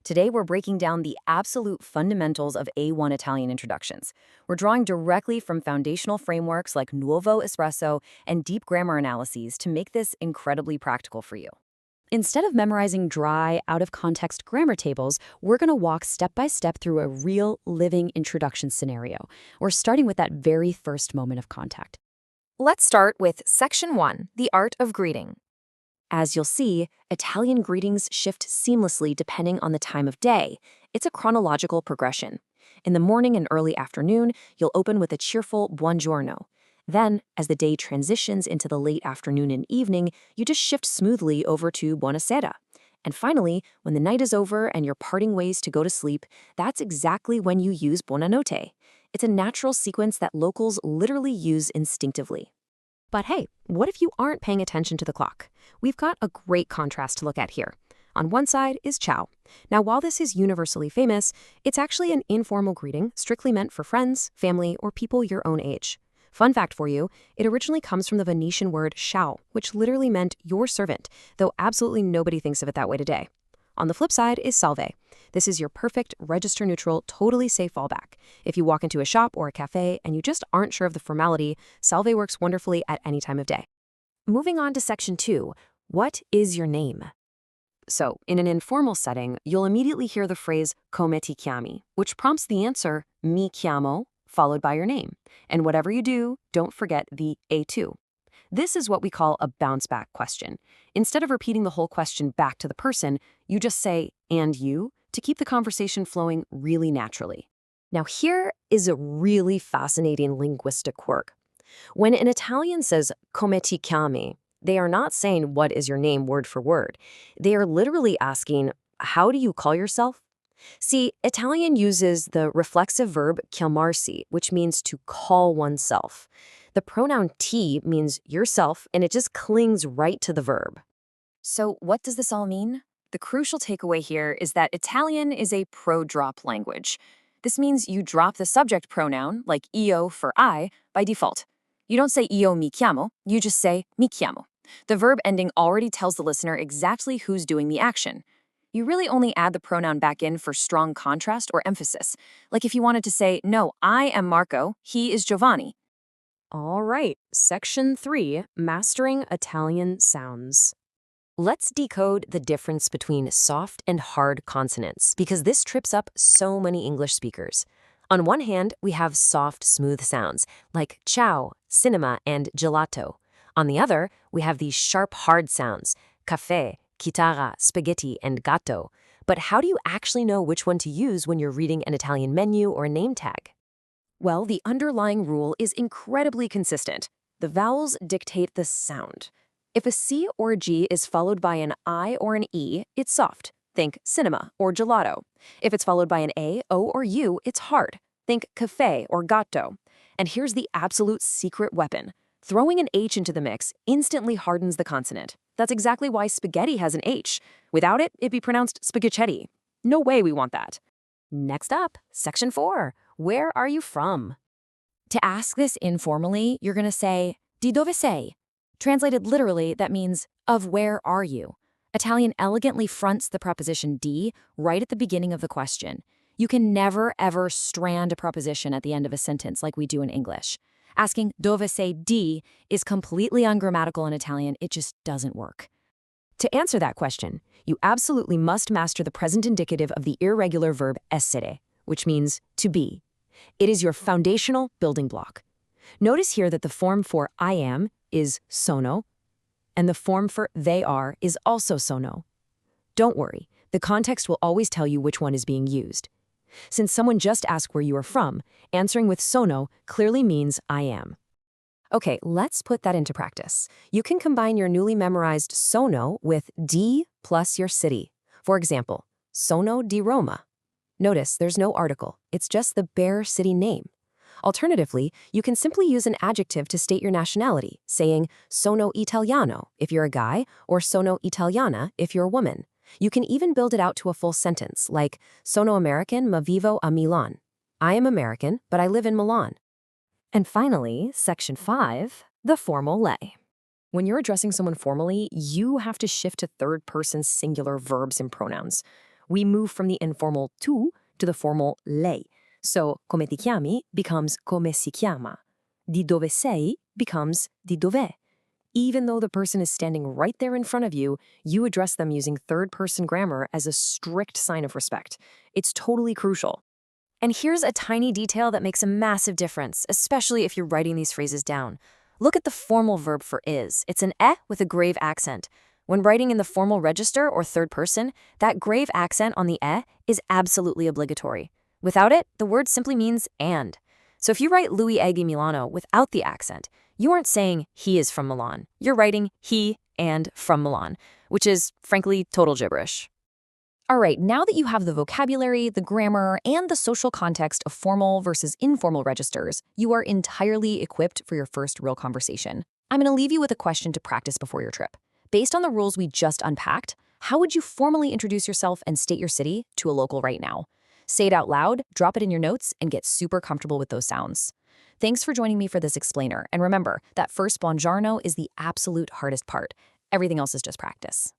Today, we're breaking down the absolute fundamentals of A1 Italian introductions. We're drawing directly from foundational frameworks like Nuovo Espresso and deep grammar analyses to make this incredibly practical for you. Instead of memorizing dry, out-of-context grammar tables, we're going to walk step by step through a real, living introduction scenario. We're starting with that very first moment of contact. Let's start with Section 1, the art of greeting. As you'll see, Italian greetings shift seamlessly depending on the time of day. It's a chronological progression. In the morning and early afternoon, you'll open with a cheerful Buongiorno. Then, as the day transitions into the late afternoon and evening, you just shift smoothly over to Buonasera. And finally, when the night is over and you're parting ways to go to sleep, that's exactly when you use Buonanotte. It's a natural sequence that locals literally use instinctively. But hey, what if you aren't paying attention to the clock? We've got a great contrast to look at here. On one side is ciao. Now, while this is universally famous, it's actually an informal greeting strictly meant for friends, family, or people your own age. Fun fact for you, it originally comes from the Venetian word ciao, which literally meant your servant, though absolutely nobody thinks of it that way today. On the flip side is salve. This is your perfect, register-neutral, totally safe fallback. If you walk into a shop or a cafe and you just aren't sure of the formality, salve works wonderfully at any time of day. Moving on to Section 2, what is your name? So, in an informal setting, you'll immediately hear the phrase come ti chiami, which prompts the answer mi chiamo, followed by your name. And whatever you do, don't forget the A2. This is what we call a bounce-back question. Instead of repeating the whole question back to the person, you just say, and you, to keep the conversation flowing really naturally. Now here is a really fascinating linguistic quirk. When an Italian says come ti chiami, they are not saying what is your name word for word. They are literally asking, how do you call yourself? See, Italian uses the reflexive verb chiamarsi, which means to call oneself. The pronoun ti means yourself, and it just clings right to the verb. So what does this all mean? The crucial takeaway here is that Italian is a pro-drop language. This means you drop the subject pronoun, like io for I, by default. You don't say io mi chiamo, you just say mi chiamo. The verb ending already tells the listener exactly who's doing the action. You really only add the pronoun back in for strong contrast or emphasis. Like if you wanted to say, no, I am Marco, he is Giovanni. All right, Section 3, Mastering Italian Sounds. Let's decode the difference between soft and hard consonants, because this trips up so many English speakers. On one hand, we have soft, smooth sounds, like ciao, cinema, and gelato. On the other, we have these sharp, hard sounds, caffè, chitarra, spaghetti, and gatto. But how do you actually know which one to use when you're reading an Italian menu or a name tag? Well, the underlying rule is incredibly consistent. The vowels dictate the sound. If a C or a G is followed by an I or an E, it's soft. Think cinema or gelato. If it's followed by an A, O, or U, it's hard. Think caffè or gatto. And here's the absolute secret weapon. Throwing an H into the mix instantly hardens the consonant. That's exactly why spaghetti has an H. Without it, it'd be pronounced spaghetti. No way we want that. Next up, Section 4. Where are you from? To ask this informally, you're going to say, di dove sei? Translated literally, that means, of where are you? Italian elegantly fronts the preposition di right at the beginning of the question. You can never, ever strand a preposition at the end of a sentence like we do in English. Asking dove sei di is completely ungrammatical in Italian. It just doesn't work. To answer that question, you absolutely must master the present indicative of the irregular verb essere, which means to be. It is your foundational building block. Notice here that the form for I am is sono, and the form for they are is also sono. Don't worry, the context will always tell you which one is being used. Since someone just asked where you are from, answering with sono clearly means I am. Okay, let's put that into practice. You can combine your newly memorized sono with di plus your city. For example, Sono di Roma. Notice there's no article, it's just the bare city name. Alternatively, you can simply use an adjective to state your nationality, saying sono italiano if you're a guy, or sono italiana if you're a woman. You can even build it out to a full sentence, like sono American ma vivo a Milan. I am American, but I live in Milan. And finally, Section 5, the formal lei. When you're addressing someone formally, you have to shift to third-person singular verbs and pronouns. We move from the informal tu to the formal lei. So, come ti chiami becomes come si chiama. Di dove sei becomes di dov'è. Even though the person is standing right there in front of you, you address them using third-person grammar as a strict sign of respect. It's totally crucial. And here's a tiny detail that makes a massive difference, especially if you're writing these phrases down. Look at the formal verb for is. It's an with a grave accent. When writing in the formal register or third person, that grave accent on the is absolutely obligatory. Without it, the word simply means and. So if you write Lui è di Milano without the accent, you aren't saying he is from Milan. You're writing he and from Milan, which is, frankly, total gibberish. All right, now that you have the vocabulary, the grammar, and the social context of formal versus informal registers, you are entirely equipped for your first real conversation. I'm going to leave you with a question to practice before your trip. Based on the rules we just unpacked, how would you formally introduce yourself and state your city to a local right now? Say it out loud, drop it in your notes, and get super comfortable with those sounds. Thanks for joining me for this explainer, and remember that first buongiorno is the absolute hardest part. Everything else is just practice.